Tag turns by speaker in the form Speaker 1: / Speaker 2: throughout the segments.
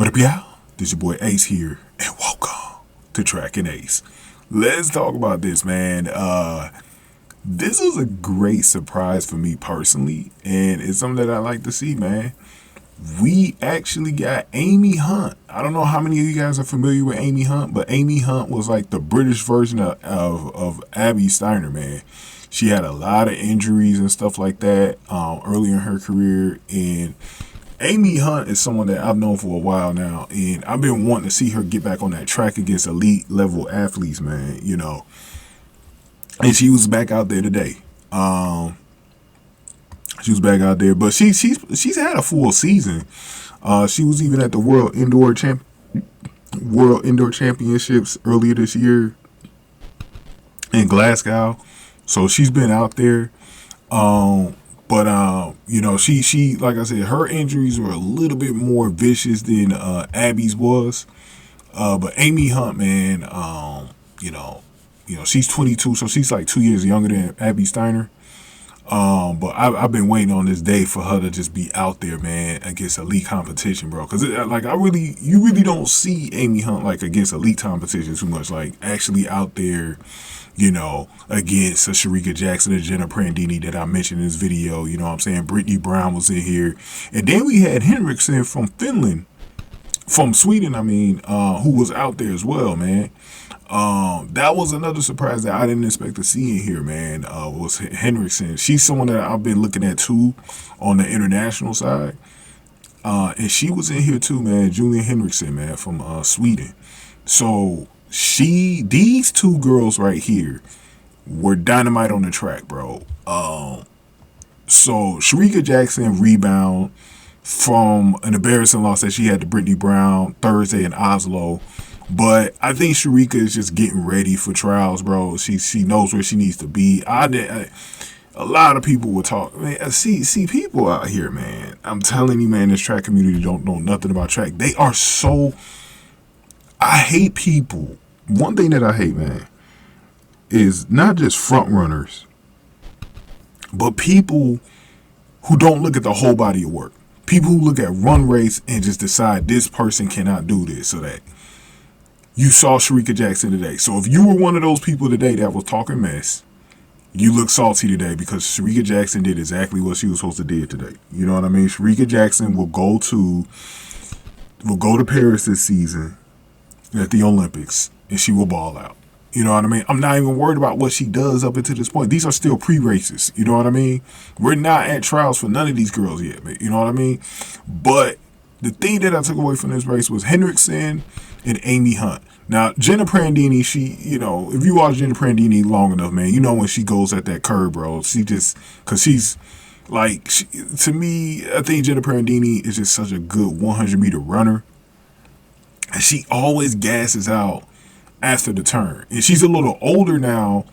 Speaker 1: What up, y'all? This your boy Ace here, and welcome to Track and Ace. Let's talk about this, man. This is a great surprise for me personally, and it's something that I like to see, man. We actually got Amy Hunt. I don't know how many of you guys are familiar with Amy Hunt, but Amy Hunt was like the British version of Abby Steiner, man. She had a lot of injuries and stuff like that early in her career, and Amy Hunt is someone that I've known for a while now, and I've been wanting to see her get back on that track against elite level athletes, man, you know. And she was back out there today. She was back out there, but she's had a full season. She was even at the World Indoor Championships earlier this year in Glasgow. So she's been out there. But you know, she like I said, her injuries were a little bit more vicious than Abby's was. But Amy Hunt, man, you know, she's 22, so she's like 2 years younger than Abby Steiner. But I've been waiting on this day for her to just be out there, man, against elite competition, bro. Because like you really don't see Amy Hunt like against elite competition too much, like actually out there, you know, against a Sharica Jackson and Jenna Prandini that I mentioned in this video. You know what I'm saying? Brittany Brown was in here, and then we had Henriksson from Sweden, who was out there as well, man. That was another surprise that I didn't expect to see in here, man, was Henriksson. She's someone that I've been looking at too on the international side. And she was in here too, man, Julia Henriksson, man, from Sweden. So these two girls right here were dynamite on the track, bro. So Sharica Jackson rebound from an embarrassing loss that she had to Brittany Brown Thursday in Oslo. But I think Shericka is just getting ready for trials, bro. She knows where she needs to be. A lot of people will talk. Man, see people out here, man. I'm telling you, man, this track community don't know nothing about track. They are so... I hate people. One thing that I hate, man, is not just front runners, but people who don't look at the whole body of work. People who look at run race and just decide this person cannot do this or that. You saw Sharica Jackson today. So if you were one of those people today that was talking mess, you look salty today because Sharica Jackson did exactly what she was supposed to do today. You know what I mean? Sharica Jackson will go to Paris this season at the Olympics, and she will ball out. You know what I mean? I'm not even worried about what she does up until this point. These are still pre-races. You know what I mean? We're not at trials for none of these girls yet. You know what I mean? But the thing that I took away from this race was Henriksson and Amy Hunt. Now, Jenna Prandini, if you watch Jenna Prandini long enough, man, you know when she goes at that curve, bro, because she's like, to me, I think Jenna Prandini is just such a good 100-meter runner. And she always gasses out after the turn. And she's a little older now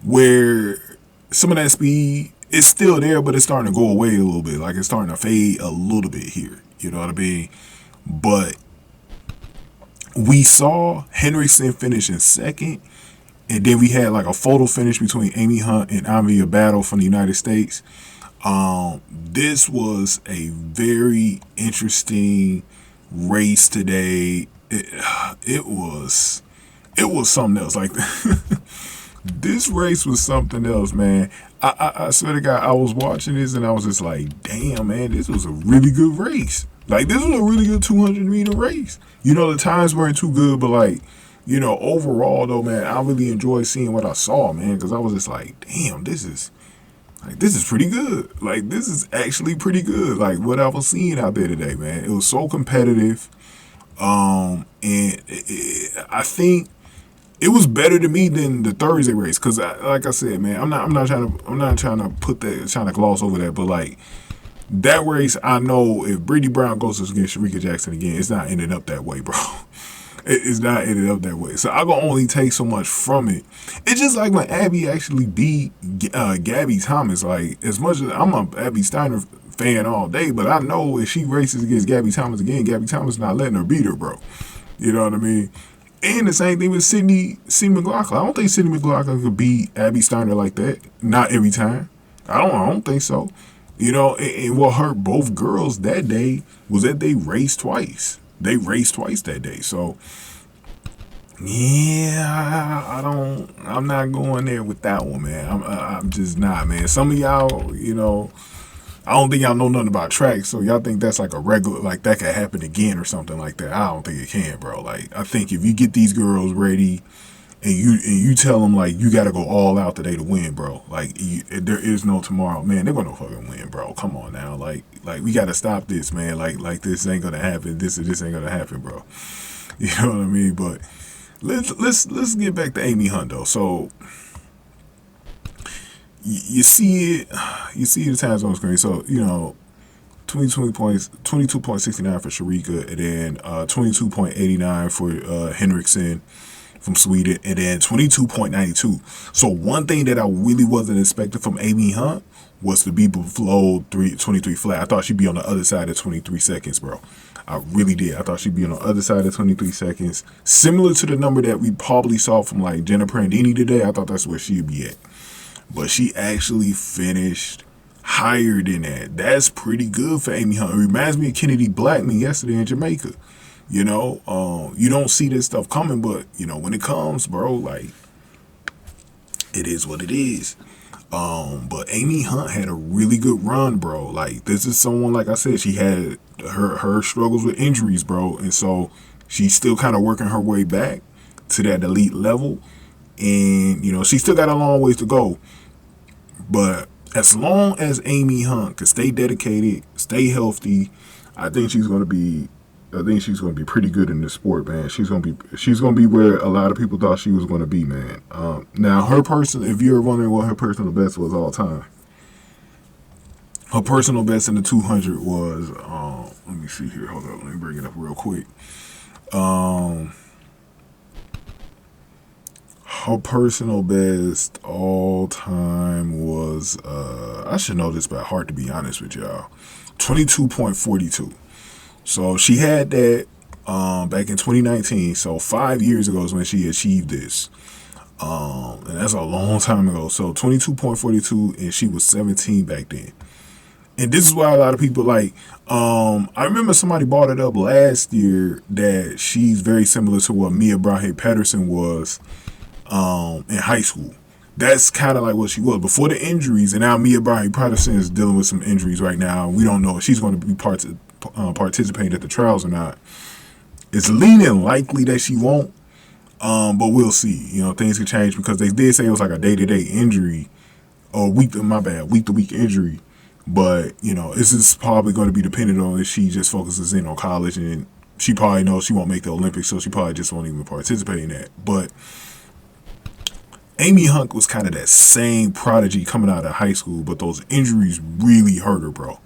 Speaker 1: where some of that speed is still there, but it's starting to go away a little bit. Like, it's starting to fade a little bit here. You know what I mean? But we saw Henriksson finish in second, and then we had like a photo finish between Amy Hunt and Anavia battle from the United States. This was a very interesting race today. It was something else. Like this race was something else, man. I swear to God, I was watching this and I was just like, damn, man, this was a really good race. Like, this was a really good 200-meter race. You know, the times weren't too good, but, like, you know, overall, though, man, I really enjoyed seeing what I saw, man, because I was just like, damn, this is pretty good. Like, this is actually pretty good, like, what I was seeing out there today, man. It was so competitive, and I think it was better to me than the Thursday race, because, like I said, man, I'm not trying to gloss over that, but, like, that race, I know if Brittany Brown goes against Sharica Jackson again, it's not ending up that way, bro. It's not ending up that way. So I can only take so much from it. It's just like when Abby actually beat Gabby Thomas. Like, as much as I'm a Abby Steiner fan all day, but I know if she races against Gabby Thomas again, Gabby Thomas not letting her beat her, bro. You know what I mean? And the same thing with Sydney McLaughlin. I don't think Sydney McLaughlin could beat Abby Steiner like that. Not every time. I don't think so. You know, and what hurt both girls that day was that they raced twice. they raced twice that day. So yeah, I'm not going there with that one, man. I'm just not, man. Some of y'all, I don't think y'all know nothing about track, so y'all think that's like a regular, like that could happen again or something like that. I don't think it can, bro. Like, I think if you get these girls ready and you tell them like you got to go all out today to win, bro. Like, there is no tomorrow, man. They're gonna fucking win, bro. Come on now, like we got to stop this, man. Like this ain't gonna happen. This ain't gonna happen, bro. You know what I mean? But let's get back to Amy Hunt though. So you see the times on the screen. So 22 points, 22.69 for Shericka, and then 22.89 for Henriksson from Sweden, and then 22.92. So one thing that I really wasn't expecting from Amy Hunt was to be below 23 flat. I thought she'd be on the other side of 23 seconds, bro. I really did. I thought she'd be on the other side of 23 seconds. Similar to the number that we probably saw from like Jenna Prandini today. I thought that's where she'd be at. But she actually finished higher than that. That's pretty good for Amy Hunt. It reminds me of Kennedy Blackman yesterday in Jamaica. You don't see this stuff coming, but when it comes, bro, like, it is what it is. But Amy Hunt had a really good run, bro. Like, this is someone, like I said, she had her struggles with injuries, bro, and so she's still kind of working her way back to that elite level, and she still got a long ways to go. But as long as Amy Hunt can stay dedicated, stay healthy, I think she's gonna be pretty good in this sport, man. She's gonna be where a lot of people thought she was gonna be, man. Now if you're wondering what her personal best was all time, her personal best in the 200 was let me see here. Hold on, let me bring it up real quick. Her personal best all time was I should know this by heart, to be honest with y'all. 22.42. So she had that back in 2019. So 5 years ago is when she achieved this. And that's a long time ago. So 22.42, and she was 17 back then. And this is why a lot of people I remember somebody brought it up last year that she's very similar to what Mia Brahe-Patterson was in high school. That's kind of like what she was before the injuries, and now Mia Brahe-Patterson is dealing with some injuries right now. We don't know if she's going to be participating at the trials or not. It's leaning likely that she won't, but we'll see. Things could change because they did say it was like a day-to-day injury, or week-to-week injury. But this is probably going to be dependent on if she just focuses in on college, and she probably knows she won't make the Olympics, so she probably just won't even participate in that. But Amy Hunt was kind of that same prodigy coming out of high school, but those injuries really hurt her, bro.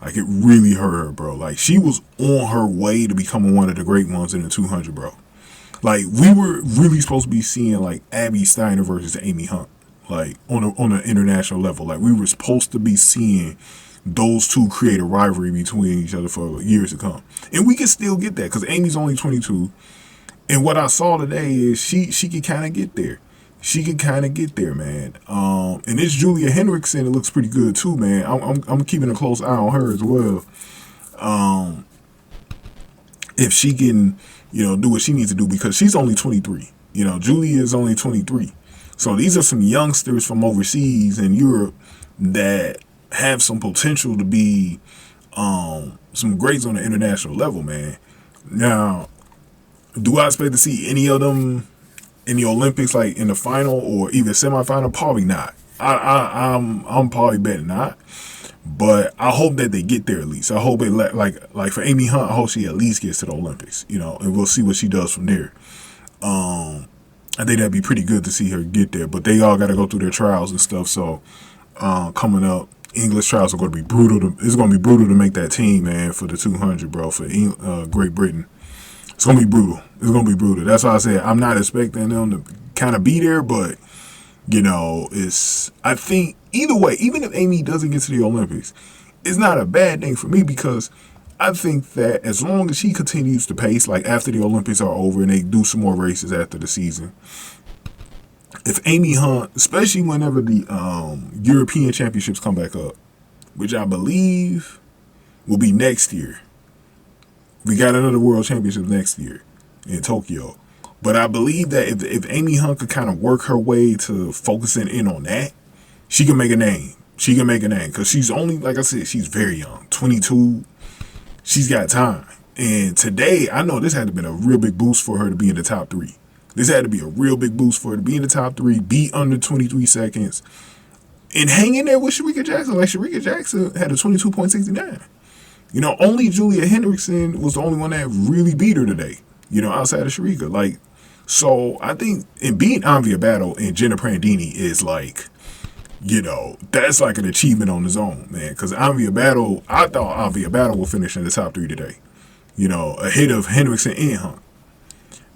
Speaker 1: Like, it really hurt her, bro. Like, she was on her way to becoming one of the great ones in the 200, bro. Like, we were really supposed to be seeing, like, Abby Steiner versus Amy Hunt, like, on an international level. Like, we were supposed to be seeing those two create a rivalry between each other for years to come. And we can still get that, because Amy's only 22. And what I saw today is she can kind of get there. She can kind of get there, man. And this Jiya Henriksson, it looks pretty good too, man. I'm keeping a close eye on her as well. If she can, do what she needs to do, because she's only 23. Jiya is only 23. So these are some youngsters from overseas in Europe that have some potential to be some greats on the international level, man. Now, do I expect to see any of them in the Olympics, like in the final or even semifinal? Probably not. I'm probably betting not. But I hope that they get there at least. I hope it like for Amy Hunt, I hope she at least gets to the Olympics. And we'll see what she does from there. I think that'd be pretty good to see her get there. But they all got to go through their trials and stuff. So coming up, English trials are going to be brutal. It's going to be brutal to make that team, man, for the 200, bro, for Great Britain. It's going to be brutal. It's going to be brutal. That's why I said I'm not expecting them to kind of be there, but, I think either way, even if Amy doesn't get to the Olympics, it's not a bad thing for me, because I think that as long as she continues to pace, like after the Olympics are over and they do some more races after the season, if Amy Hunt, especially whenever the European Championships come back up, which I believe will be next year, We got another world championship next year in Tokyo. But I believe that if Amy Hunt could kind of work her way to focusing in on that, she can make a name. She can make a name because she's only, like I said, she's very young, 22. She's got time. And today, I know this had to have been a real big boost for her to be in the top 3. This had to be a real big boost for her to be in the top 3, beat under 23 seconds, and hang in there with Sharica Jackson. Like, Sharica Jackson had a 22.69. You know, only Julia Henriksson was the only one that really beat her today, you know, outside of Shericka. Like, so I think in beating Anavia battle and Jenna Prandini is like, you know, that's like an achievement on its own, man. Because Anavia battle, I thought Anavia battle will finish in the top 3 today, you know, ahead of Henriksson and Hunt.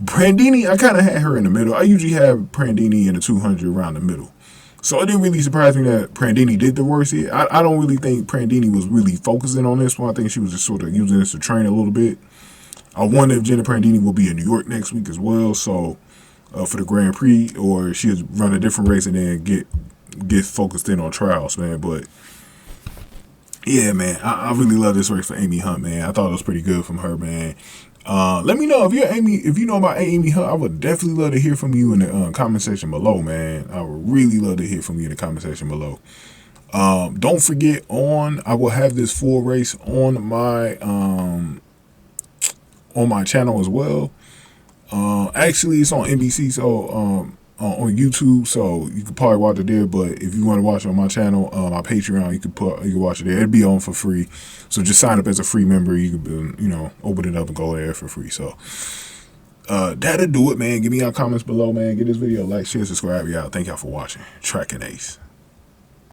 Speaker 1: Prandini, I kind of had her in the middle. I usually have Prandini in the 200 around the middle. So it didn't really surprise me that Prandini did the worst here. I don't really think Prandini was really focusing on this one. I think she was just sort of using this to train a little bit. I wonder if Jenna Prandini will be in New York next week as well, so for the Grand Prix, or she'll run a different race and then get focused in on trials, man. But yeah, man, I really love this race for Amy Hunt, man. I thought it was pretty good from her, man. Let me know if you know about Amy Hunt. I would definitely love to hear from you in the comment section below, man. I would really love to hear from you in the comment section below. Don't forget, I will have this full race on my channel as well. Actually, it's on NBC, so on YouTube, so you can probably watch it there. But if you want to watch it on my channel, my Patreon, you can watch it there. It'll be on for free. So just sign up as a free member. You can, you know, open it up and go there for free. So that'll do it, man. Give me your comments below, man. Give this video a like, share, subscribe. Y'all, thank y'all for watching. Track and Ace.